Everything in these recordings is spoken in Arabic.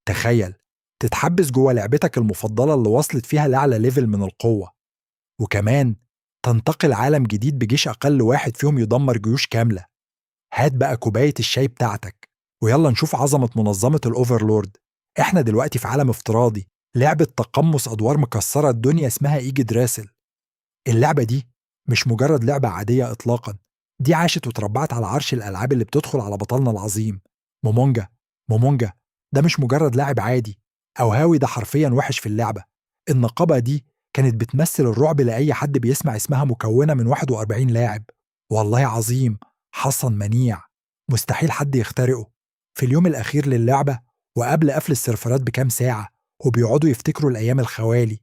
تخيل تتحبس جوه لعبتك المفضلة اللي وصلت فيها لأعلى ليفل من القوة، وكمان تنتقل عالم جديد بجيش أقل واحد فيهم يدمر جيوش كاملة. هات بقى كوباية الشاي بتاعتك ويلا نشوف عظمة منظمة الأوفرلورد. إحنا دلوقتي في عالم افتراضي، لعبة تقمص أدوار مكسرة الدنيا اسمها إيجي دراسل. اللعبة دي مش مجرد لعبة عادية إطلاقا، دي عاشت وتربعت على عرش الألعاب اللي بتدخل على بطلنا العظيم مومونجا. مومونجا ده مش مجرد لاعب عادي أو هاوي، ده حرفيا وحش في اللعبة. النقابة دي كانت بتمثل الرعب لأي حد بيسمع اسمها، مكونة من 41 لاعب. والله عظيم، حصن منيع، مستحيل حد يخترقه. في اليوم الأخير للعبة وقبل قفل السيرفرات بكام ساعة، وبيقعدوا يفتكروا الأيام الخوالي.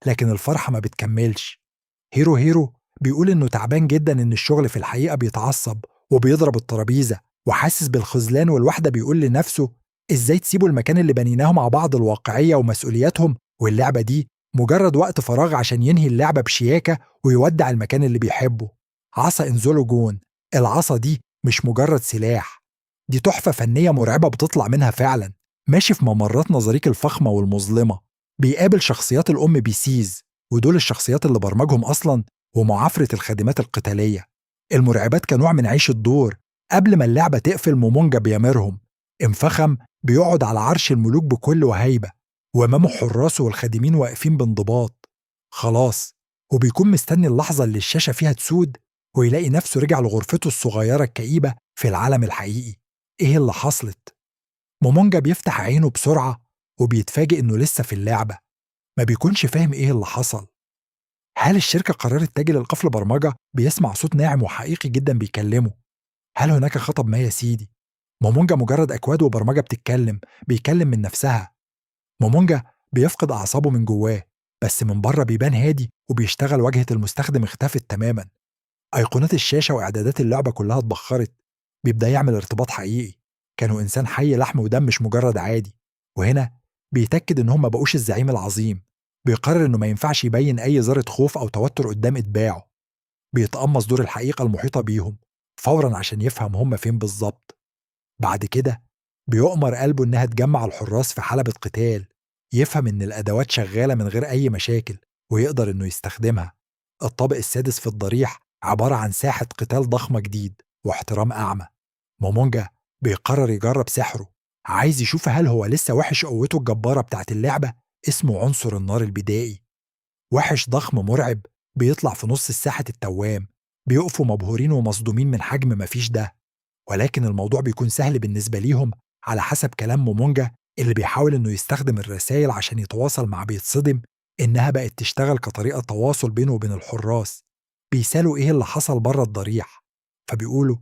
لكن الفرحة ما بتكملش. هيرو بيقول إنه تعبان جدا، إن الشغل في الحقيقة بيتعصب وبيضرب الترابيزة وحاسس بالخذلان والوحدة. بيقول لنفسه إزاي تسيبوا المكان اللي بنيناه مع بعض، الواقعية ومسؤولياتهم، واللعبة دي مجرد وقت فراغ عشان ينهي اللعبة بشياكة ويودع المكان اللي بيحبه. عصا إنزولو جون، العصا دي مش مجرد سلاح، دي تحفة فنية مرعبة بتطلع منها فعلا. ماشي في ممرات نظريك الفخمة والمظلمة، بيقابل شخصيات الأم بيسيز، ودول الشخصيات اللي برمجهم أصلا، ومعافرة الخادمات القتالية. المرعبات كنوع من عيش الدور. قبل ما اللعبة تقفل مومونجا بيامرهم، انفخم بيقعد على عرش الملوك بكل وهيبة، وأمامه حراسه والخادمين واقفين بانضباط. خلاص، وبيكون مستني اللحظة اللي الشاشة فيها تسود ويلاقي نفسه رجع لغرفته الصغيرة الكئيبة في العالم الحقيقي. إيه اللي حصلت؟ مومونجا بيفتح عينه بسرعة وبيتفاجئ إنه لسه في اللعبة. ما بيكونش فاهم إيه اللي حصل. هل الشركة قررت تجي للقفل برمجة؟ بيسمع صوت ناعم وحقيقي جدا بيكلمه. هل هناك خطب ما يا سيدي؟ مومونجا مجرد أكواد وبرمجة بتتكلم، بيكلم من نفسها. مومونجا بيفقد أعصابه من جواه، بس من بره بيبان هادي وبيشتغل. واجهة المستخدم اختفت تماما، أيقونات الشاشة وإعدادات اللعبة كلها اتبخرت. بيبدأ يعمل ارتباط حقيقي، كانوا إنسان حي لحم ودم مش مجرد عادي. وهنا بيتأكد إنهم ما بقوش الزعيم العظيم. بيقرر إنه ما ينفعش يبين أي ذرة خوف أو توتر قدام إتباعه. بيتقمص دور الحقيقة المحيطة بيهم فورا عشان يفهم هم فين بالظبط. بعد كده بيؤمر قلبه إنها تجمع الحراس في حلبة قتال، يفهم إن الأدوات شغالة من غير أي مشاكل ويقدر إنه يستخدمها. الطابق السادس في الضريح عبارة عن ساحة قتال ضخمة جديد واحترام أعمى. مومونجا بيقرر يجرب سحره، عايز يشوف هل هو لسه وحش قوته الجبارة بتاعت اللعبة. اسمه عنصر النار البدائي، وحش ضخم مرعب بيطلع في نص الساحة التوام. بيقفوا مبهورين ومصدومين من حجم مفيش ده، ولكن الموضوع بيكون سهل بالنسبة ليهم على حسب كلام مومونجا اللي بيحاول إنه يستخدم الرسائل عشان يتواصل مع. بيتصدم إنها بقت تشتغل كطريقة تواصل بينه وبين الحراس. بيسألوا إيه اللي حصل بره الضريح، فبيقولوا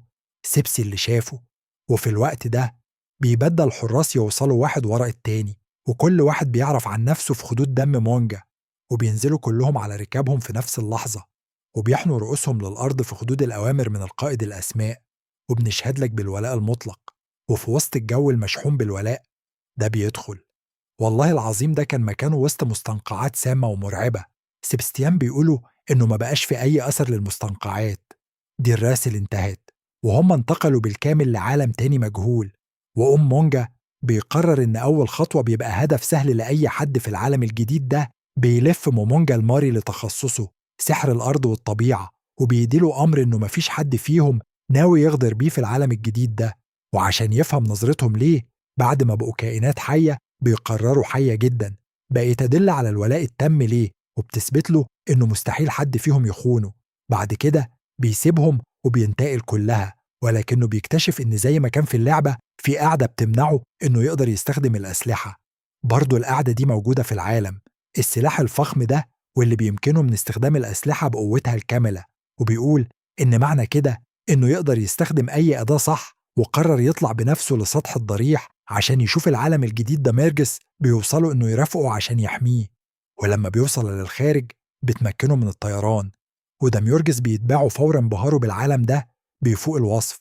سيبسي اللي شافه. وفي الوقت ده بيبدأ الحراس يوصلوا واحد ورا التاني، وكل واحد بيعرف عن نفسه في خدود دم مونجا، وبينزلوا كلهم على ركابهم في نفس اللحظة، وبيحنوا رؤوسهم للأرض في خدود الأوامر من القائد الأسماء. وبنشهد لك بالولاء المطلق. وفي وسط الجو المشحون بالولاء ده بيدخل. والله العظيم ده كان مكانه وسط مستنقعات سامة ومرعبة. سيبستيان بيقولوا إنه ما بقاش في أي أثر للمستنقعات دي. الراسل انتهت وهم انتقلوا بالكامل لعالم تاني مجهول. مونجا بيقرر إن أول خطوة بيبقى هدف سهل لأي حد في العالم الجديد ده. بيلف مومونجا الماري لتخصصه سحر الأرض والطبيعة، وبيديله أمر إنه مفيش حد فيهم ناوي يغدر بيه في العالم الجديد ده. وعشان يفهم نظرتهم ليه بعد ما بقوا كائنات حية، بيقرروا حية جدا بقى تدل على الولاء التام ليه، وبتثبت له إنه مستحيل حد فيهم يخونه. بعد كده بيسيبهم وبينتقل كلها، ولكنه بيكتشف إن زي ما كان في اللعبة في قاعدة بتمنعه إنه يقدر يستخدم الأسلحة، برضه القاعدة دي موجودة في العالم. السلاح الفخم ده واللي بيمكنه من استخدام الأسلحة بقوتها الكاملة. وبيقول إن معنى كده إنه يقدر يستخدم أي أداة صح. وقرر يطلع بنفسه لسطح الضريح عشان يشوف العالم الجديد ده. ميرجس بيوصلوا إنه يرافقه عشان يحميه، ولما بيوصل للخارج بتمكنه من الطيران. وداميورجس بيتباعه فورا انبهاره بالعالم ده بيفوق الوصف.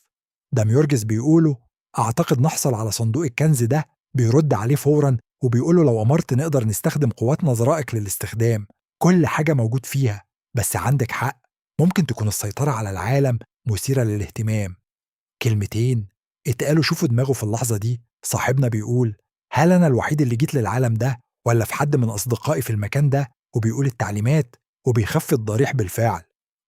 داميورجس بيقوله أعتقد نحصل على صندوق الكنز ده. بيرد عليه فورا وبيقوله لو أمرت نقدر نستخدم قوات نظرائك للاستخدام، كل حاجة موجود فيها. بس عندك حق، ممكن تكون السيطرة على العالم مثيرة للاهتمام. كلمتين اتقالوا شوفوا دماغه في اللحظة دي. صاحبنا بيقول هل أنا الوحيد اللي جيت للعالم ده ولا في حد من أصدقائي في المكان ده وبيقول التعليمات وبيخفي الضريح بالفعل؟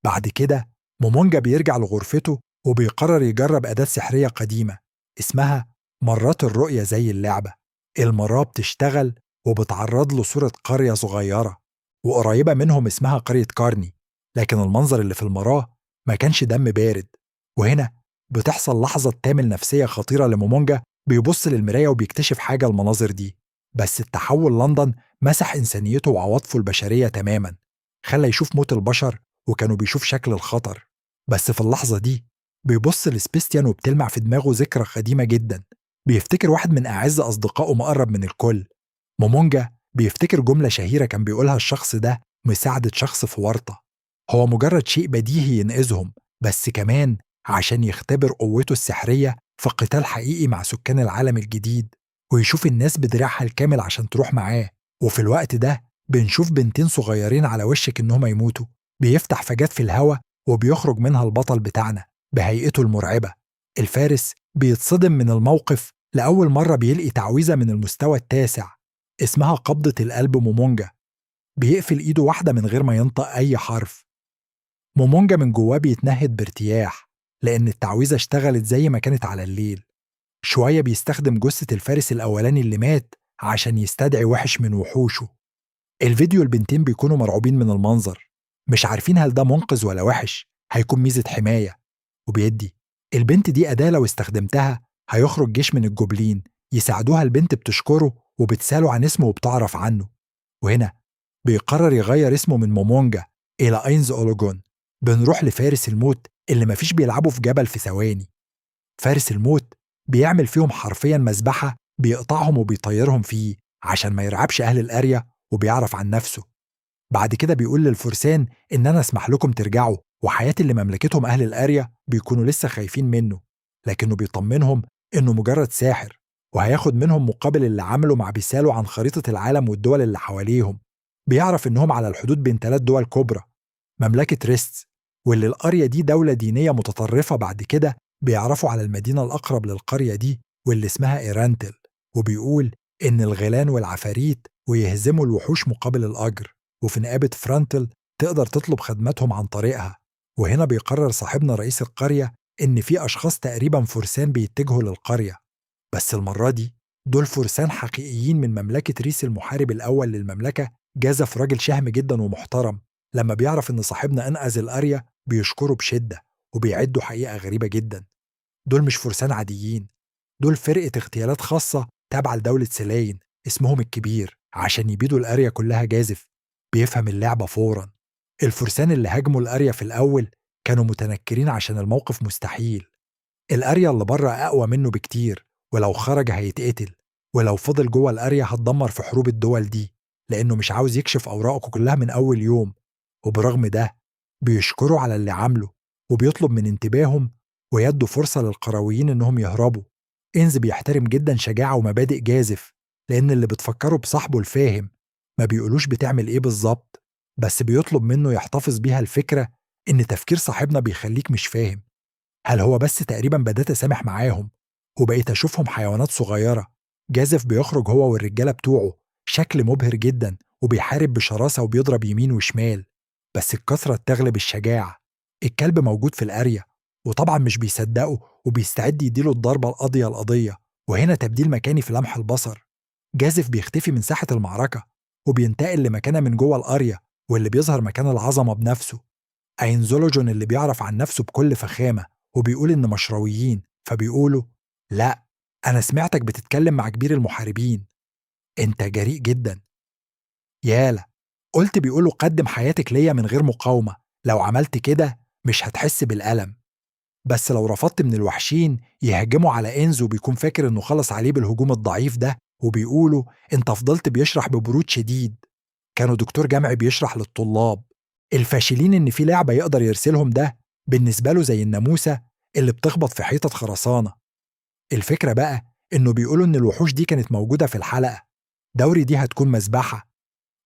بعد كده مومونجا بيرجع لغرفته وبيقرر يجرب أداة سحرية قديمة اسمها مرات الرؤية زي اللعبة. المرة بتشتغل وبتعرض له صورة قرية صغيرة وقريبة منهم اسمها قرية كارني، لكن المنظر اللي في المراه ما كانش دم بارد. وهنا بتحصل لحظة تامل نفسية خطيرة لمومونجا، بيبص للمراية وبيكتشف حاجة المناظر دي، بس التحول لندن مسح إنسانيته وعواطفه البشرية تماما، خلى يشوف موت البشر وكانوا بيشوف شكل الخطر. بس في اللحظة دي بيبص لسبيستيان وبتلمع في دماغه ذكرى قديمة جدا، بيفتكر واحد من أعز أصدقائه مقرب من الكل. مومونجا بيفتكر جملة شهيرة كان بيقولها الشخص ده: مساعدة شخص في ورطة هو مجرد شيء بديهي ينقذهم، بس كمان عشان يختبر قوته السحرية في قتال حقيقي مع سكان العالم الجديد، ويشوف الناس بدراعها الكامل عشان تروح معاه. وفي الوقت ده بنشوف بنتين صغيرين على وشك إنهم يموتوا، بيفتح فجات في الهواء وبيخرج منها البطل بتاعنا بهيئته المرعبة. الفارس بيتصدم من الموقف، لأول مرة بيلقي تعويذة من المستوى التاسع اسمها قبضة القلب مومونجا، بيقفل إيده واحدة من غير ما ينطق أي حرف. مومونجا من جواه بيتنهد بارتياح لأن التعويذة اشتغلت زي ما كانت على الليل. شوية بيستخدم جثة الفارس الأولاني اللي مات عشان يستدعي وحش من وحوشه. الفيديو البنتين بيكونوا مرعوبين من المنظر، مش عارفين هل ده منقذ ولا وحش هيكون ميزة حماية. وبيدي البنت دي أداة لو استخدمتها هيخرج جيش من الجوبلين يساعدوها. البنت بتشكره وبتسأله عن اسمه وبتعرف عنه. وهنا بيقرر يغير اسمه من مومونجا إلى أينز أولوجون. بنروح لفارس الموت اللي مفيش بيلعبوا في جبل في ثواني. فارس الموت بيعمل فيهم حرفيا مذبحة، بيقطعهم وبيطيرهم فيه عشان ما يرعبش أهل القرية وبيعرف عن نفسه. بعد كده بيقول للفرسان إن أنا أسمح لكم ترجعوا، وحياة اللي مملكتهم أهل القرية بيكونوا لسه خايفين منه، لكنه بيطمنهم إنه مجرد ساحر وهياخد منهم مقابل اللي عمله مع بيساله عن خريطة العالم والدول اللي حواليهم. بيعرف إنهم على الحدود بين 3 دول كبرى، مملكة ريستس، واللي القرية دي دولة دينية متطرفة. بعد كده بيعرفوا على المدينة الأقرب للقرية دي واللي اسمها إيرانتل، وبيقول إن الغيلان والعفاريت ويهزموا الوحوش مقابل الأجر، وفي نقابة فرانتل تقدر تطلب خدماتهم عن طريقها. وهنا بيقرر صاحبنا رئيس القرية إن في أشخاص تقريبا فرسان بيتجهوا للقرية، بس المرة دي دول فرسان حقيقيين من مملكة ريس المحارب الأول للمملكة. جازف راجل شهم جدا ومحترم، لما بيعرف إن صاحبنا أنقذ القرية بيشكره بشدة وبيعدوا حقيقة غريبة جدا. دول مش فرسان عاديين، دول فرقة اغتيالات خاصة تابعة لدولة سلاين اسمهم الكبير عشان يبيدوا القرية كلها. جازف بيفهم اللعبة فورا. الفرسان اللي هاجموا القرية في الأول كانوا متنكرين عشان الموقف مستحيل. القرية اللي بره أقوى منه بكتير، ولو خرج هيتقتل، ولو فضل جوه القرية هتدمر في حروب الدول دي، لأنه مش عاوز يكشف أوراقه كلها من أول يوم. وبرغم ده بيشكروا على اللي عمله وبيطلب من انتباههم ويدوا فرصة للقرويين إنهم يهربوا. إنز بيحترم جدا شجاعة ومبادئ جازف، لأن اللي بتفكره بصاحبه الفاهم، ما بيقولوش بتعمل إيه بالظبط، بس بيطلب منه يحتفظ بيها الفكرة إن تفكير صاحبنا بيخليك مش فاهم. هل هو بس تقريبا بدأت أسامح معاهم وبقيت أشوفهم حيوانات صغيرة. جازف بيخرج هو والرجالة بتوعه شكل مبهر جدا وبيحارب بشراسة وبيضرب يمين وشمال، بس الكثرة تغلب الشجاعة. الكلب موجود في القرية وطبعا مش بيصدقه وبيستعد يديله الضربة القضية. وهنا تبديل مكاني في لمح البصر. جازف بيختفي من ساحة المعركة وبينتقل لمكانة من جوه القرية، واللي بيظهر مكان العظمة بنفسه. أينزولوجون اللي بيعرف عن نفسه بكل فخامة وبيقول إن مشرويين، فبيقولوا لا، أنا سمعتك بتتكلم مع كبير المحاربين، أنت جريء جدا. يالا، قلت بيقولوا قدم حياتك ليا من غير مقاومة، لو عملت كده مش هتحس بالألم، بس لو رفضت من الوحشين يهجموا على إنزو بيكون فاكر إنه خلص عليه بالهجوم الضعيف ده. وبيقولوا أنت فضلت بيشرح ببرود شديد، كانوا دكتور جامعي بيشرح للطلاب الفاشلين إن في لعبة يقدر يرسلهم، ده بالنسبة له زي الناموسة اللي بتخبط في حيطة خرسانة. الفكرة بقى إنه بيقولوا إن الوحوش دي كانت موجودة في الحلقة، دوري دي هتكون مذبحة.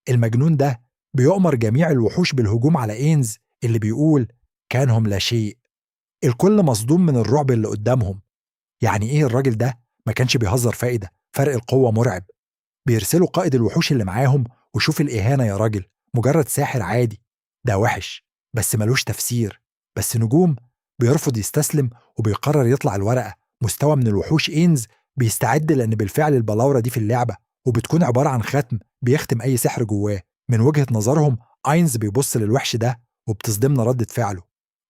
المجنون ده بيؤمر جميع الوحوش بالهجوم على إينز اللي بيقول كانهم لا شيء. الكل مصدوم من الرعب اللي قدامهم. يعني إيه الراجل ده ما كانش بيهزر فايدة، فرق القوة مرعب. بيرسلوا قائد الوحوش اللي معاهم، وشوف الإهانة يا راجل، مجرد ساحر عادي، ده وحش بس ملوش تفسير. بس نجوم بيرفض يستسلم وبيقرر يطلع الورقة. مستوى من الوحوش إينز بيستعد، لأن بالفعل البلاورة دي في اللعبة، وبتكون عبارة عن ختم بيختم أي سحر جواه. من وجهة نظرهم أينز بيبص للوحش ده وبتصدمنا ردة فعله.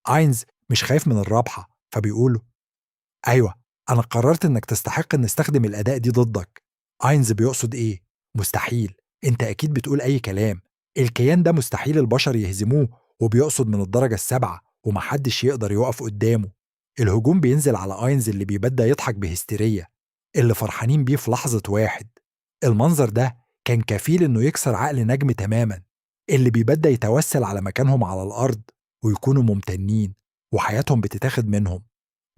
أينز مش خايف من الرابحة، فبيقوله أيوة، أنا قررت إنك تستحق إن استخدم الأداة دي ضدك. أينز بيقصد إيه؟ مستحيل، أنت أكيد بتقول أي كلام. الكيان ده مستحيل البشر يهزموه، وبيقصد من الدرجة السابعة، ومحدش يقدر يقف قدامه. الهجوم بينزل على أينز اللي بيبدأ يضحك بهستيرية، اللي فرحانين بيه في لحظة واحد. المنظر ده كان كفيل إنه يكسر عقل نجم تماما، اللي بيبدأ يتوسل على مكانهم على الأرض ويكونوا ممتنين، وحياتهم بتتاخد منهم.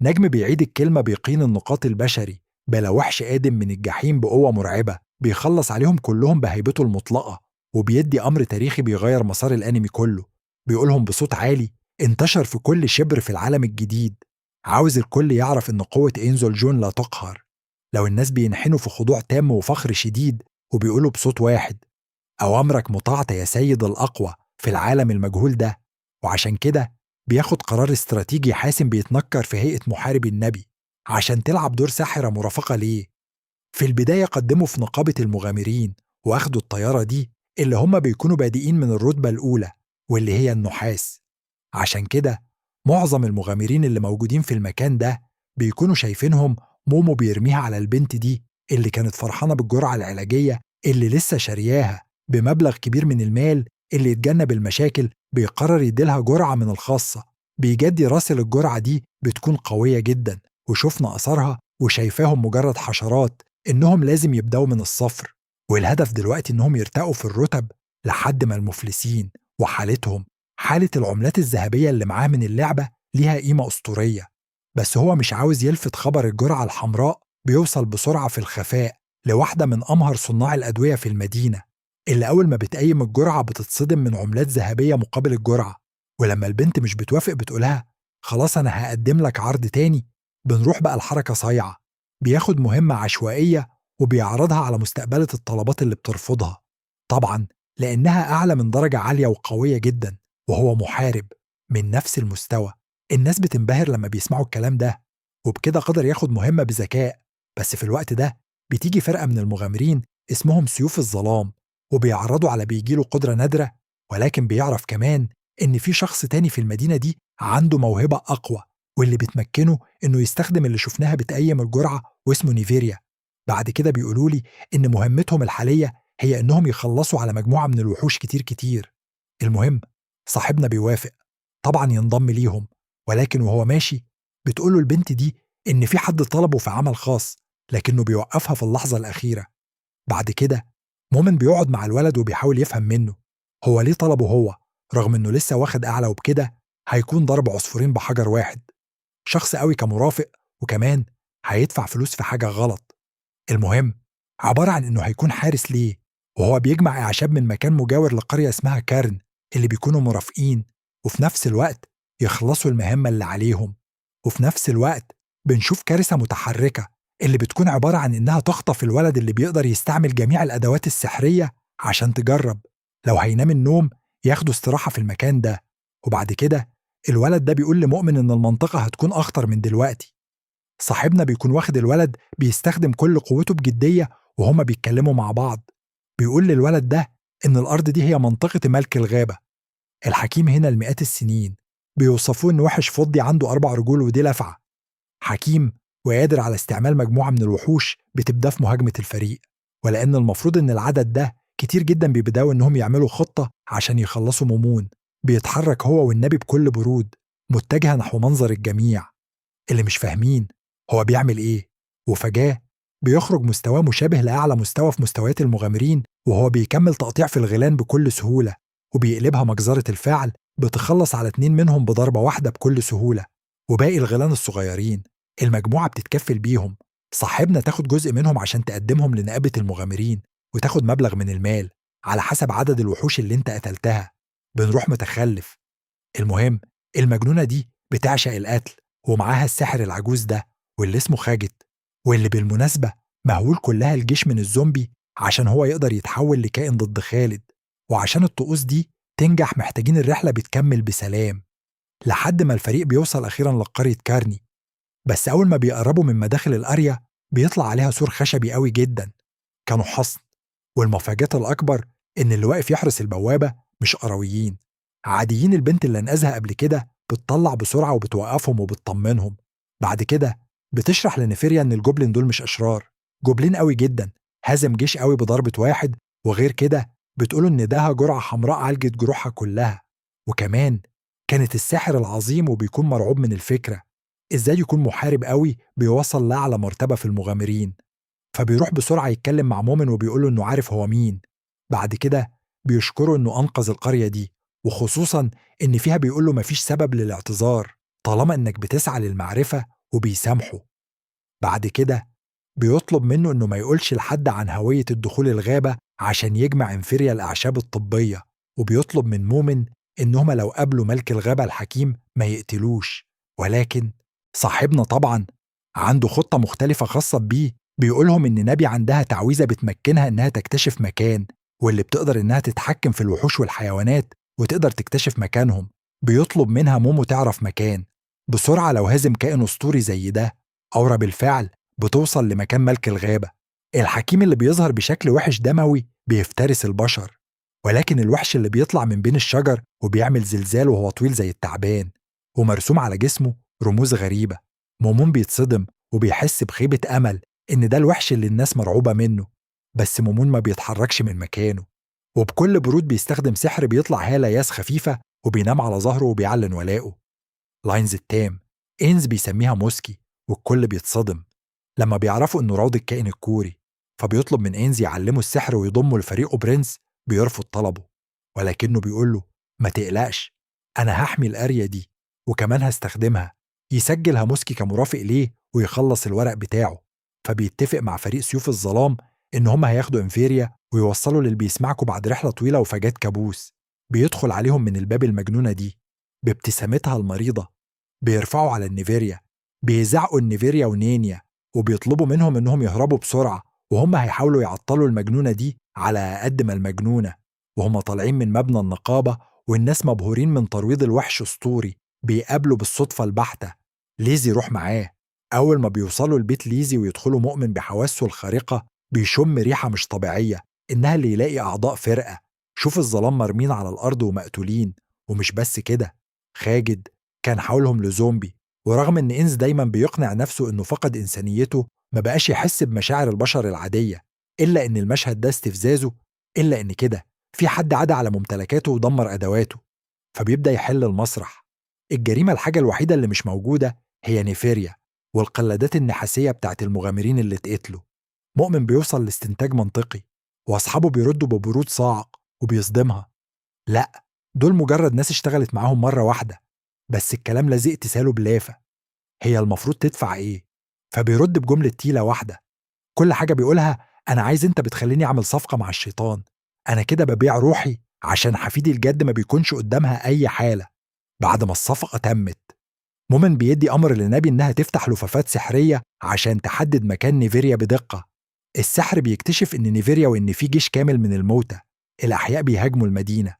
نجم بيعيد الكلمة بيقين النقاط البشري، بلا وحش قادم من الجحيم بقوة مرعبة بيخلص عليهم كلهم بهيبته المطلقة، وبيدي أمر تاريخي بيغير مسار الأنمي كله. بيقولهم بصوت عالي انتشر في كل شبر في العالم الجديد، عاوز الكل يعرف إن قوة إنزول جون لا تقهر. لو الناس بينحنوا في خضوع تام وفخر شديد، وبيقولوا بصوت واحد أوامرك مطاعة يا سيد الأقوى في العالم المجهول ده. وعشان كده بياخد قرار استراتيجي حاسم، بيتنكر في هيئة محارب النبي عشان تلعب دور ساحرة مرافقة ليه. في البداية قدموا في نقابة المغامرين، واخدوا الطيارة دي اللي هم بيكونوا بادئين من الرتبة الأولى، واللي هي النحاس. عشان كده معظم المغامرين اللي موجودين في المكان ده بيكونوا شايفينهم مومو بيرميها على البنت دي اللي كانت فرحانة بالجرعة العلاجية اللي لسه شارياها بمبلغ كبير من المال. اللي يتجنب المشاكل بيقرر يديلها جرعة من الخاصة، بيجدي راسل الجرعة دي بتكون قوية جدا، وشوفنا أثرها وشايفاهم مجرد حشرات، إنهم لازم يبدأوا من الصفر. والهدف دلوقتي إنهم يرتقوا في الرتب لحد ما المفلسين وحالتهم حالة العملات الذهبية اللي معاه من اللعبة ليها قيمة أسطورية. بس هو مش عاوز يلفت خبر الجرعة الحمراء بيوصل بسرعة في الخفاء لواحدة من أمهر صناع الأدوية في المدينة، اللي أول ما بتقيم الجرعة بتتصدم من عملات ذهبية مقابل الجرعة. ولما البنت مش بتوافق بتقولها خلاص أنا هقدم لك عرض تاني. بنروح بقى الحركة صايعة، بياخد مهمة عشوائية وبيعرضها على مستقبلة الطلبات اللي بترفضها، طبعا لأنها أعلى من درجة عالية وقوية جدا، وهو محارب من نفس المستوى. الناس بتنبهر لما بيسمعوا الكلام ده، وبكده قدر ياخد مهمة بذكاء. بس في الوقت ده بتيجي فرقة من المغامرين اسمهم سيوف الظلام، وبيعرضوا على بيجيله قدرة نادرة، ولكن بيعرف كمان إن في شخص تاني في المدينة دي عنده موهبة أقوى، واللي بتمكنه إنه يستخدم اللي شفناها بتقيم الجرعة، واسمه نيفيريا. بعد كده بيقولوا لي إن مهمتهم الحالية هي إنهم يخلصوا على مجموعة من الوحوش كتير كتير. المهم صاحبنا بيوافق طبعا ينضم ليهم، ولكن وهو ماشي بتقوله البنت دي إن في حد طلبه في عمل خاص، لكنه بيوقفها في اللحظة الأخيرة. بعد كده مومن بيقعد مع الولد وبيحاول يفهم منه هو ليه طلبه هو، رغم إنه لسه واخد أعلى، وبكده هيكون ضرب عصفورين بحجر واحد. شخص قوي كمرافق، وكمان هيدفع فلوس في حاجة غلط. المهم عبارة عن إنه هيكون حارس ليه، وهو بيجمع أعشاب من مكان مجاور لقرية اسمها كارن، اللي بيكونوا مرافقين وفي نفس الوقت يخلصوا المهمة اللي عليهم. وفي نفس الوقت بنشوف كارثة متحركة اللي بتكون عبارة عن إنها تخطف الولد اللي بيقدر يستعمل جميع الأدوات السحرية عشان تجرب لو هينام النوم ياخدوا استراحة في المكان ده. وبعد كده الولد ده بيقول لمؤمن إن المنطقة هتكون أخطر من دلوقتي. صاحبنا بيكون واخد الولد بيستخدم كل قوته بجدية، وهما بيتكلموا مع بعض بيقول للولد ده إن الأرض دي هي منطقة ملك الغابة. الحكيم هنا لمئات السنين بيوصفوه إن وحش فضي عنده 4 رجول ودي لفعة، حكيم وقادر على استعمال مجموعة من الوحوش بتبدأ في مهاجمة الفريق. ولأن المفروض إن العدد ده كتير جدا بيبدأوا إنهم يعملوا خطة عشان يخلصوا مومون، بيتحرك هو والنبي بكل برود متجهة نحو منظر الجميع اللي مش فاهمين هو بيعمل إيه. وفجأة بيخرج مستواه مشابه لأعلى مستوى في مستويات المغامرين، وهو بيكمل تقطيع في الغيلان بكل سهولة، وبيقلبها مجزرة الفعل بتخلص على 2 منهم بضربة واحدة بكل سهولة. وباقي الغيلان الصغيرين المجموعة بتتكفل بيهم، صاحبنا تاخد جزء منهم عشان تقدمهم لنقابة المغامرين وتاخد مبلغ من المال على حسب عدد الوحوش اللي انت قتلتها. بنروح متخلف. المهم المجنونة دي بتعشق القتل، ومعاها الساحر العجوز ده واللي اسمه خاجت، واللي بالمناسبة مهول كلها الجيش من الزومبي عشان هو يقدر يتحول لكائن ضد خالد، وعشان الطقوس دي تنجح محتاجين الرحلة بتكمل بسلام، لحد ما الفريق بيوصل أخيرا لقرية كارني. بس أول ما بيقربوا من مداخل القرية بيطلع عليها سور خشبي قوي جدا، كانوا حصن. والمفاجأة الأكبر إن اللي واقف يحرس البوابة مش قرويين عاديين، البنت اللي انقذها قبل كده بتطلع بسرعة وبتوقفهم وبتطمنهم. بعد كده بتشرح لنفيريا إن الجوبلين دول مش أشرار، جوبلين قوي جدا هزم جيش قوي بضربة واحد، وغير كده بتقولوا إن ده جرعة حمراء عالجت جروحها كلها. وكمان كانت الساحر العظيم وبيكون مرعوب من الفكرة إزاي يكون محارب قوي بيوصل لأعلى مرتبة في المغامرين. فبيروح بسرعة يتكلم مع مؤمن وبيقوله إنه عارف هو مين. بعد كده بيشكره إنه أنقذ القرية دي، وخصوصا إن فيها بيقوله مفيش سبب للاعتذار طالما إنك بتسعى للمعرفة، وبيسامحه. بعد كده بيطلب منه إنه ما يقولش لحد عن هوية الدخول الغابة عشان يجمع انفيريا الأعشاب الطبية، وبيطلب من مومن إنهم لو قابلوا ملك الغابة الحكيم ما يقتلوش. ولكن صاحبنا طبعا عنده خطة مختلفة خاصة بيه، بيقولهم إن نبي عندها تعويذة بتمكنها إنها تكتشف مكان، واللي بتقدر إنها تتحكم في الوحوش والحيوانات وتقدر تكتشف مكانهم. بيطلب منها مومو تعرف مكان بسرعة لو هازم كائن أسطوري زي ده. أورا بالفعل بتوصل لمكان ملك الغابة. الحكيم اللي بيظهر بشكل وحش دموي بيفترس البشر، ولكن الوحش اللي بيطلع من بين الشجر وبيعمل زلزال وهو طويل زي التعبان، ومرسوم على جسمه رموز غريبة. مومون بيتصدم وبيحس بخيبة أمل إن ده الوحش اللي الناس مرعوبة منه، بس مومون ما بيتحركش من مكانه، وبكل برود بيستخدم سحر بيطلع هالة ياس خفيفة وبينام على ظهره وبيعلن ولاءه. لاينز التام إينز بيسميها موسكي، والكل بيتصدم لما بيعرفوا إنه راود الكائن الكوري. فبيطلب من إينز يعلمه السحر ويضمه لفريقه. برنس بيرفض طلبه، ولكنه بيقول له ما تقلقش، أنا هحمي القرية دي وكمان هستخدمها. يسجلها موسكي كمرافق ليه ويخلص الورق بتاعه. فبيتفق مع فريق سيوف الظلام إن هم هياخدوا انفيريا ويوصلوا للي بيسمعكوا بعد رحلة طويلة وفجات كابوس. بيدخل عليهم من الباب المجنونة دي بابتسامتها المريضة، بيرفعوا على النيفيريا، بيزعقوا النيفيريا ونينيا، وبيطلبوا منهم إنهم يهربوا بسرعة، وهم هيحاولوا يعطلوا المجنونة دي على قد ما المجنونة. وهم طالعين من مبنى النقابة والناس مبهورين من ترويض الوحش أسطوري، بيقابلوا بالصدفة البحتة ليزي يروح معاه. أول ما بيوصلوا البيت ليزي ويدخلوا مؤمن بحواسه الخارقة بيشم ريحة مش طبيعية، إنها اللي يلاقي أعضاء فرقة. شوف الظلام مرمين على الأرض ومقتولين. ومش بس كده، خاجد كان حولهم لزومبي، ورغم إن إنز دايما بيقنع نفسه إنه فقد إنسانيته ما بقاش يحس بمشاعر البشر العادية، إلا إن المشهد ده استفزازه، إلا إن كده في حد عدى على ممتلكاته ودمر أدواته. فبيبدأ يحل المسرح. الجريمة الحاجة الوحيدة اللي مش موجودة هي نيفيريا والقلادات النحاسية بتاعت المغامرين اللي اتقتلوا. مؤمن بيوصل لاستنتاج منطقي، وأصحابه بيردوا ببرود صاعق وبيصدمها. لأ، دول مجرد ناس اشتغلت معاهم مرة واحدة، بس الكلام لازق تساله بلافة. هي المفروض تدفع إيه؟ فبيرد بجملة تقيلة واحدة، كل حاجة بيقولها أنا عايز أنت بتخليني أعمل صفقة مع الشيطان، أنا كده ببيع روحي عشان حفيدي الجد ما بيكونش قدامها أي حالة. بعد ما الصفقة تمت مومن بيدي أمر لنبي إنها تفتح لفافات سحرية عشان تحدد مكان نيفيريا بدقة. السحر بيكتشف إن نيفيريا وإن في جيش كامل من الموتى الأحياء بيهاجموا المدينة.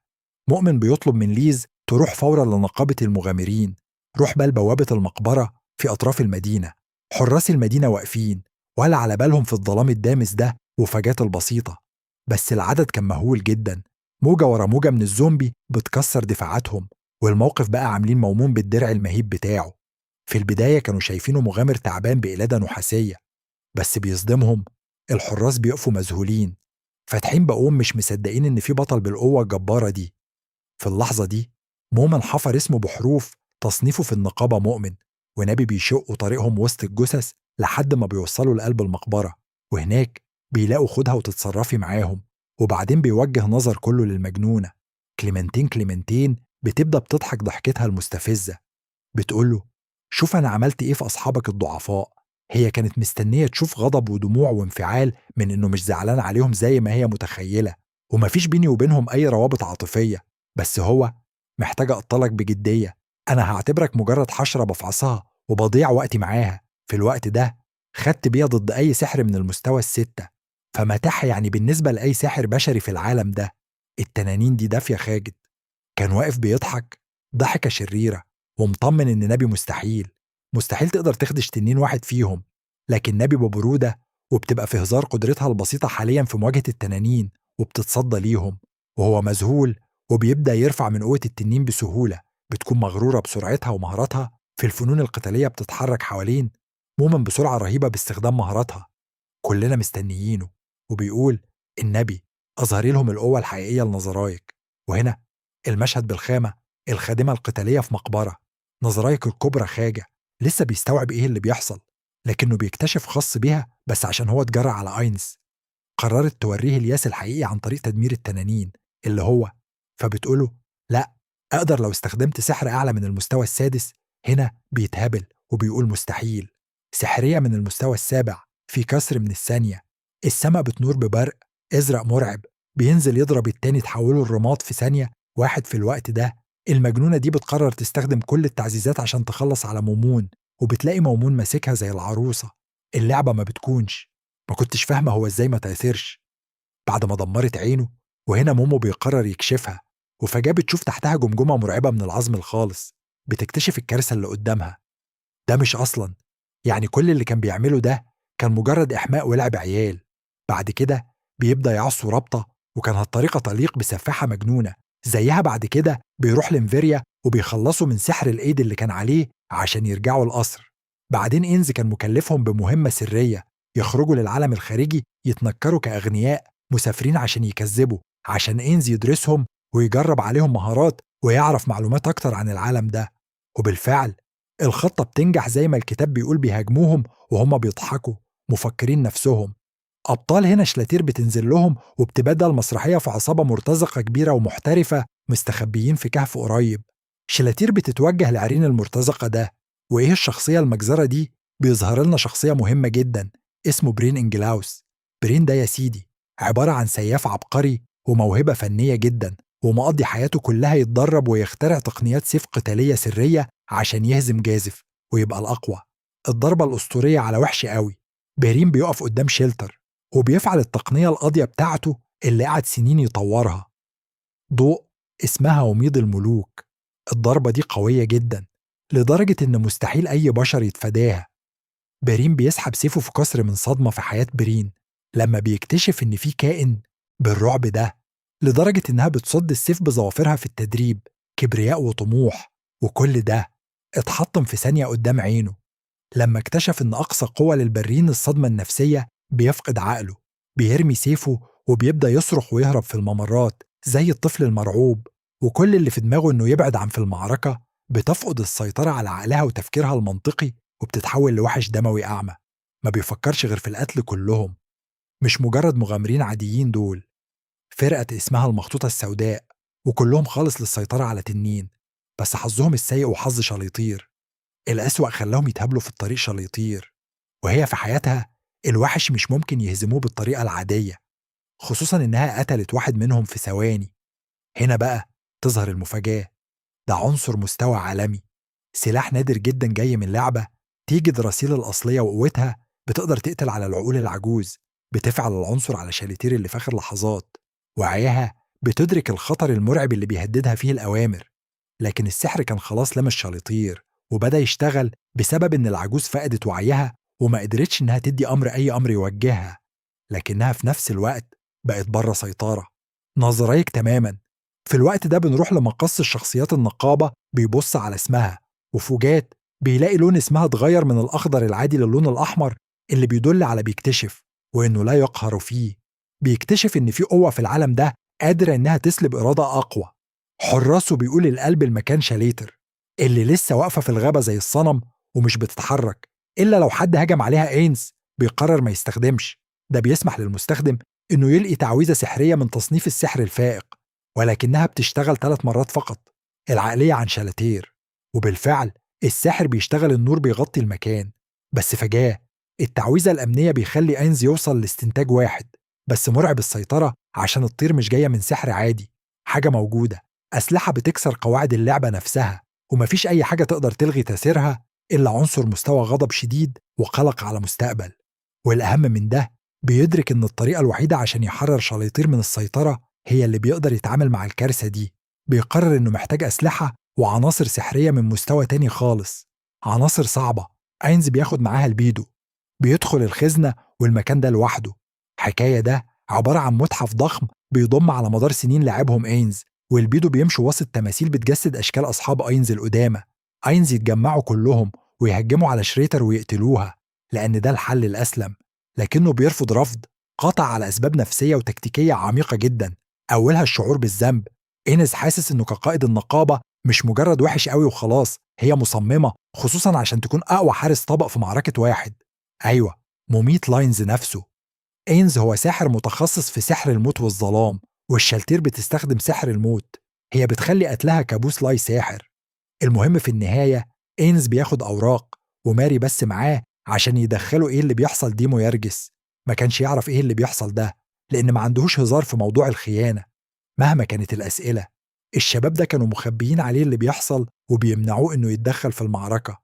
مؤمن بيطلب من ليز تروح فورا لنقابة المغامرين. روح بال بوابة المقبرة في أطراف المدينة، حراس المدينة واقفين ولا على بالهم في الظلام الدامس ده وفجات البسيطة. بس العدد كان مهول جدا، موجة ورا موجة من الزومبي بتكسر دفاعاتهم، والموقف بقى عاملين مومون بالدرع المهيب بتاعه. في البداية كانوا شايفينه مغامر تعبان بقلادة نحاسية، بس بيصدمهم الحراس بيقفوا مذهولين فاتحين بقهم مش مصدقين إن في بطل بالقوة الجبارة دي. في اللحظة دي مؤمن حفر اسمه بحروف تصنيفه في النقابة مؤمن، ونبي بيشقوا طريقهم وسط الجثث لحد ما بيوصلوا لقلب المقبرة، وهناك بيلاقوا خدها وتتصرفي معاهم. وبعدين بيوجه نظر كله للمجنونة كليمنتين. كليمنتين بتبدأ بتضحك ضحكتها المستفزة، بتقوله شوف أنا عملت إيه في أصحابك الضعفاء. هي كانت مستنية تشوف غضب ودموع وانفعال من إنه مش زعلان عليهم زي ما هي متخيلة، ومفيش بيني وبينهم أي روابط عاطفية، بس هو محتاج أقتلك بجدية. أنا هعتبرك مجرد حشرة بفعصها وبضيع وقتي معاها. في الوقت ده خدت بيها ضد أي سحر من المستوى الستة، فمتاحة يعني بالنسبة لأي ساحر بشري في العالم ده. التنانين دي دافية خاجد. كان واقف بيضحك ضحكة شريرة ومطمن إن نبي مستحيل تقدر تخدش تنين واحد فيهم، لكن نبي ببرودة وبتبقى في هزار قدرتها البسيطة حاليا في مواجهة التنانين وبتتصدى ليهم، وهو مذهول وبيبدأ يرفع من قوة التنين بسهولة. بتكون مغرورة بسرعتها ومهاراتها في الفنون القتالية، بتتحرك حوالين مومن بسرعة رهيبة باستخدام مهاراتها. كلنا مستنيينه، وبيقول: النبي أظهري لهم القوة الحقيقية لنظرايك. وهنا المشهد بالخامة الخادمة القتالية في مقبرة، نظرايك الكبرى خاجة لسه بيستوعب إيه اللي بيحصل، لكنه بيكتشف خاص بيها بس عشان هو اتجرى على أينس. قررت توريه الياس الحقيقي عن طريق تدمير التنانين اللي هو، فبتقوله: لا، أقدر لو استخدمت سحر أعلى من المستوى السادس. هنا بيتهبل وبيقول: مستحيل. سحرية من المستوى السابع في كسر من الثانية. السماء بتنور ببرق أزرق مرعب بينزل يضرب التاني، تحوله الرماد في ثانية واحد. في الوقت ده المجنونة دي بتقرر تستخدم كل التعزيزات عشان تخلص على مومون، وبتلاقي مومون ماسكها زي العروسة. اللعبة ما بتكونش. ما كنتش فاهمة هو ازاي ما تأثيرش بعد ما دمرت عينه. وهنا مومو بيقرر يكشفها، وفجأة بتشوف تحتها جمجمة مرعبة من العظم الخالص. بتكتشف الكارثة اللي قدامها. ده مش أصلا، يعني كل اللي كان بيعمله ده كان مجرد إحماء ولعب عيال. بعد كده بيبدأ يعصوا رابطة، وكانت الطريقة تليق بسفاحة مجنونة زيها. بعد كده بيروح لإنفيريا وبيخلصوا من سحر الإيد اللي كان عليه عشان يرجعوا القصر. بعدين إنز كان مكلفهم بمهمة سرية، يخرجوا للعالم الخارجي يتنكروا كأغنياء مسافرين عشان يكذبوا، عشان إنز يدرسهم ويجرب عليهم مهارات ويعرف معلومات أكتر عن العالم ده. وبالفعل الخطة بتنجح زي ما الكتاب بيقول. بيهاجموهم وهم بيضحكوا مفكرين نفسهم أبطال. هنا شلاتير بتنزل لهم وبتبدأ المسرحية في عصابة مرتزقة كبيرة ومحترفة مستخبيين في كهف قريب. شلاتير بتتوجه لعرين المرتزقة ده. وإيه الشخصية المجزرة دي؟ بيظهر لنا شخصية مهمة جدا اسمه برين إنجلاوس. برين ده يا سيدي عبارة عن سياف عبقري وموهبة فنية جدا، ومقضي حياته كلها يتدرب ويخترع تقنيات سيف قتالية سرية عشان يهزم جازف ويبقى الأقوى. الضربة الأسطورية على وحش قوي. برين بيقف قدام شيلتر وبيفعل التقنية القاضية بتاعته اللي قعد سنين يطورها، ضوء اسمها وميض الملوك. الضربة دي قوية جدا لدرجة إن مستحيل أي بشر يتفاداها. برين بيسحب سيفه في كسر من صدمة في حياة برين لما بيكتشف إن في كائن بالرعب ده، لدرجة إنها بتصد السيف بظوافرها في التدريب. كبرياء وطموح، وكل ده اتحطم في ثانية قدام عينه. لما اكتشف إن أقصى قوة للبرين الصدمة النفسية، بيفقد عقله، بيرمي سيفه وبيبدأ يصرخ ويهرب في الممرات زي الطفل المرعوب. وكل اللي في دماغه إنه يبعد عن في المعركة. بتفقد السيطرة على عقلها وتفكيرها المنطقي، وبتتحول لوحش دموي أعمى ما بيفكرش غير في القتل. كلهم مش مجرد مغامرين عاديين، دول فرقة اسمها المخطوطة السوداء، وكلهم خالص للسيطرة على تنين. بس حظهم السيء وحظ شليطير الأسوأ خلاهم يتهابلوا في الطريق شليطير. وهي في حياتها الوحش مش ممكن يهزموه بالطريقة العادية، خصوصا إنها قتلت واحد منهم في ثواني. هنا بقى تظهر المفاجأة. ده عنصر مستوى عالمي، سلاح نادر جدا جاي من لعبة تيجي دراسيل الأصلية، وقوتها بتقدر تقتل على العقول العجوز. بتفعل العنصر على شاليتير اللي في آخر لحظات. وعيها بتدرك الخطر المرعب اللي بيهددها فيه الأوامر. لكن السحر كان خلاص لمس شاليطير وبدأ يشتغل بسبب إن العجوز فقدت وعيها وما قدرتش إنها تدي أي أمر يوجهها. لكنها في نفس الوقت بقت بره سيطرة نظريك تماما. في الوقت ده بنروح لمقص الشخصيات النقابة، بيبص على اسمها وفوجات بيلاقي لون اسمها اتغير من الأخضر العادي للون الأحمر، اللي بيدل على بيكتشف وإنه لا يقهر فيه. بيكتشف إن في قوة في العالم ده قادرة إنها تسلب إرادة أقوى. حراسه بيقول القلب المكان شاليتر اللي لسه واقفة في الغابة زي الصنم ومش بتتحرك إلا لو حد هجم عليها. إينز بيقرر ما يستخدمش. ده بيسمح للمستخدم إنه يلقي تعويذة سحرية من تصنيف السحر الفائق، ولكنها بتشتغل 3 مرات فقط، العقلية عن شاليتير. وبالفعل الساحر بيشتغل، النور بيغطي المكان. بس فجأة التعويذة الأمنية بيخلي أينز يوصل لاستنتاج واحد بس مرعب السيطرة، عشان الطير مش جاية من سحر عادي، حاجة موجودة، أسلحة بتكسر قواعد اللعبة نفسها، ومفيش أي حاجة تقدر تلغي تأثيرها إلا عنصر مستوى غضب شديد وقلق على مستقبل. والأهم من ده، بيدرك إن الطريقة الوحيدة عشان يحرر شليطير من السيطرة هي اللي بيقدر يتعامل مع الكارثة دي. بيقرر إنه محتاج أسلحة وعناصر سحرية من مستوى تاني خالص، عناصر صعبة. أينز بياخد معاها البيدو، بيدخل الخزنة والمكان ده لوحده. حكاية ده عبارة عن متحف ضخم بيضم على مدار سنين لعبهم أينز، والبيدو بيمشوا وسط تماثيل بتجسد أشكال أصحاب أينز القدامى. أينز يتجمعوا كلهم ويهجموا على شريتر ويقتلوها، لأن ده الحل الأسلم. لكنه بيرفض رفض قاطع على أسباب نفسية وتكتيكية عميقة جدا. أولها الشعور بالذنب. إينز حاسس إنه كقائد النقابة مش مجرد وحش قوي وخلاص، هي مصممة خصوصا عشان تكون أقوى حارس طبق في معركة واحد. أيوة، مميت لاينز نفسه. إينز هو ساحر متخصص في سحر الموت والظلام، والشالتير بتستخدم سحر الموت. هي بتخلي قتلها كابوس لاي ساحر. المهم في النهاية، إينز بياخد أوراق وماري بس معاه عشان يدخلوا إيه اللي بيحصل ديمو يرجس. ما كانش يعرف إيه اللي بيحصل ده، لأن ما عندهوش هزار في موضوع الخيانة مهما كانت الأسئلة. الشباب ده كانوا مخبيين عليه اللي بيحصل وبيمنعوه إنه يتدخل في المعركة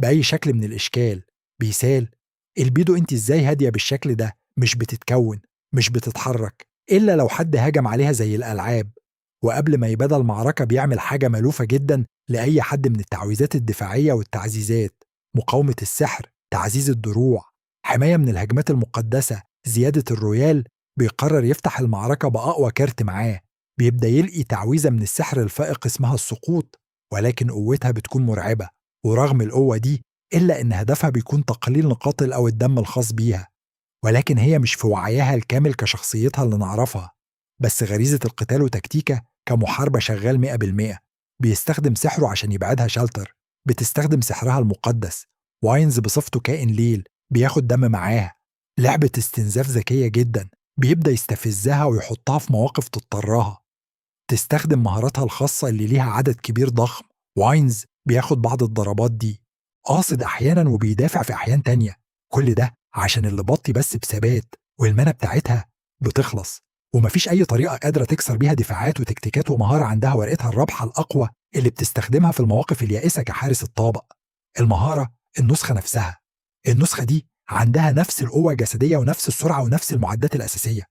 بأي شكل من الإشكال. بيسال البيدو أنت إزاي هادية بالشكل ده، مش بتتكون، مش بتتحرك إلا لو حد هجم عليها زي الألعاب. وقبل ما يبدأ المعركة بيعمل حاجة مألوفة جدا لأي حد من التعويذات الدفاعية والتعزيزات: مقاومة السحر، تعزيز الدروع، حماية من الهجمات المقدسة، زيادة الرويال. بيقرر يفتح المعركة بأقوى كارت معاه. بيبدأ يلقي تعويذة من السحر الفائق اسمها السقوط، ولكن قوتها بتكون مرعبة. ورغم القوة دي، إلا إن هدفها بيكون تقليل نقاط أو الدم الخاص بيها. ولكن هي مش في وعيها الكامل كشخصيتها اللي نعرفها، بس غريزة القتال وتكتيكة كمحاربة شغال 100%. بيستخدم سحره عشان يبعدها شالتر، بتستخدم سحرها المقدس. واينز بصفته كائن ليل بياخد دم معاها. لعبة استنزاف ذكية جدا، بيبدأ يستفزها ويحطها في مواقف تضطرها. تستخدم مهاراتها الخاصة اللي ليها عدد كبير ضخم. واينز بياخد بعض الضربات دي قاصد أحيانا وبيدافع في أحيان تانية. كل ده عشان اللي بطي بس بثبات، والمنى بتاعتها بتخلص، ومفيش أي طريقة قادرة تكسر بيها دفاعات وتكتيكات ومهارة. عندها ورقتها الرابحة الأقوى اللي بتستخدمها في المواقف اليائسة كحارس الطابق. المهارة النسخة نفسها. النسخة دي عندها نفس القوة الجسدية ونفس السرعة ونفس المعدات الأساسية،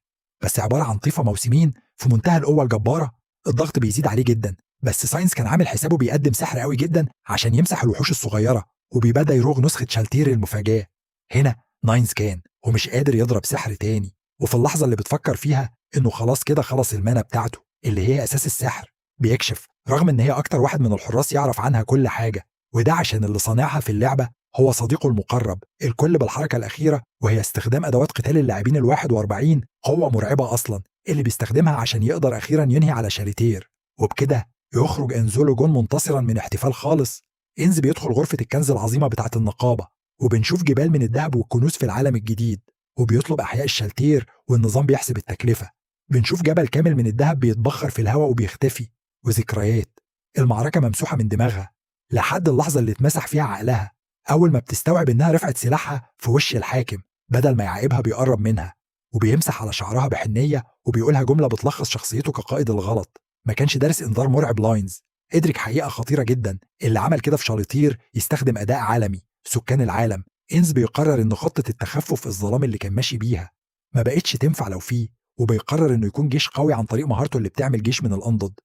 بس عبارة عن طيفة موسمين في منتهى القوة الجبارة. الضغط بيزيد عليه جدا، بس ساينس كان عامل حسابه بيقدم سحر قوي جدا عشان يمسح الوحوش الصغيرة، وبيبدأ يروغ نسخة شالتير المفاجاة. هنا ناينز كان ومش قادر يضرب سحر تاني، وفي اللحظة اللي بتفكر فيها إنه خلاص كده خلص المانا بتاعته اللي هي أساس السحر، بيكشف رغم إن هي أكتر واحد من الحراس يعرف عنها كل حاجة. وده عشان اللي صانعها في اللعبة هو صديقه المقرب الكل بالحركة الأخيرة، وهي استخدام أدوات قتال اللاعبين ال41. قوة مرعبة أصلا اللي بيستخدمها عشان يقدر أخيرا ينهي على شاليتير. وبكده يخرج إنزولو جون منتصرا من احتفال خالص. إنز بيدخل غرفة الكنز العظيمة بتاعة النقابة، وبنشوف جبال من الذهب والكنوز في العالم الجديد، وبيطلب أحياء الشالتير والنظام بيحسب التكلفة. بنشوف جبل كامل من الذهب بيتبخر في الهواء وبيختفي، وذكريات المعركة ممسوحة من دماغها لحد اللحظة اللي اتمسح فيها عقلها أول ما بتستوعب إنها رفعت سلاحها في وش الحاكم. بدل ما يعاقبها بيقرب منها وبيمسح على شعرها بحنية وبيقولها جملة بتلخص شخصيته كقائد الغلط. ما كانش دارس إنذار مرعب لاينز، ادرك حقيقة خطيرة جدا: اللي عمل كده في شاليتير يستخدم أداء عالمي سكان العالم. إنز بيقرر إن خطة التخفف الظلام اللي كان ماشي بيها ما بقتش تنفع لو فيه، وبيقرر إنه يكون جيش قوي عن طريق مهارته اللي بتعمل جيش من الأنضد.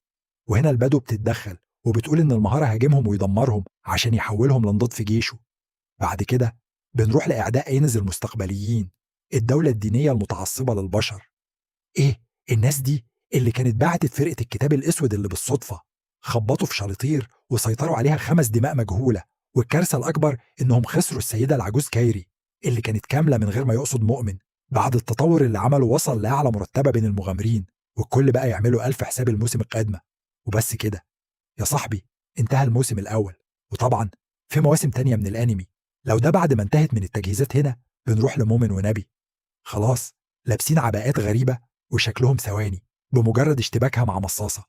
وهنا البدو بتتدخل وبتقول إن المهارة هاجمهم ويدمرهم عشان يحولهم لانضاد في جيشه. بعد كده بنروح لإعداء إينز المستقبليين، الدولة الدينية المتعصبة للبشر. إيه الناس دي اللي كانت بعتت فرقة الكتاب الأسود اللي بالصدفة خبطوا في شاليتير وسيطروا عليها 5 دماء مجهولة. والكارثة الأكبر إنهم خسروا السيدة العجوز كايري اللي كانت كاملة من غير ما يقصد مؤمن. بعد التطور اللي عمله وصل لأعلى مرتبة بين المغامرين، والكل بقى يعملوا ألف حساب الموسم القادمة. وبس كده يا صاحبي انتهى الموسم الأول، وطبعا في مواسم تانية من الأنمي. لو ده بعد ما انتهت من التجهيزات، هنا بنروح لمؤمن ونبي خلاص لابسين عباءات غريبة وشكلهم ثواني بمجرد اشتباكها مع مصاصة.